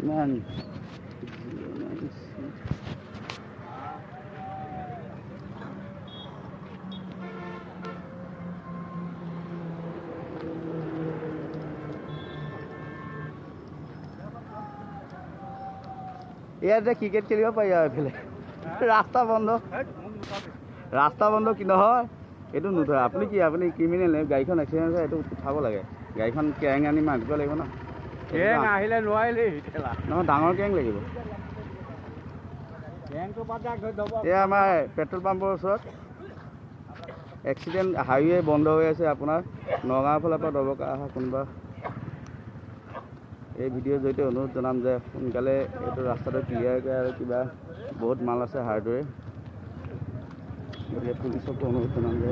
Man. ইয়াতে cricket খেলিব পাৰি আৰু এইফালে ৰাস্তা বন্ধ কি নহয় এইটো নধৰে আপুনি ক্ৰিমিনেল গাড়ীখন এক্সিডেণ্ট হৈছে এইটো উঠাব লাগে গাড়ীখন কেৰেং আনি মাৰিব লাগিব ন কেৰেং আহিলে নোৱাৰিলে নহয় ডাঙৰ কেৰেং লাগিব এয়া আমাৰ পেট্ৰল পাম্পৰ ওচৰত এক্সিডেণ্ট হাইৱে বন্ধ হৈ আছে আপোনাৰ নগাঁৱৰ ফালৰ পৰা দবকা অহা কোনোবা এই ভিডিঅ'ৰ জৰিয়তে অনুৰোধ জনাম যে সোনকালে এইটো ৰাস্তাটো ক্লিয়াৰ কৰে আৰু কিবা বহুত মাল আছে হাৰ্ডৱেৰ গতিকে পুলিচকো অনুৰোধ জনাম যে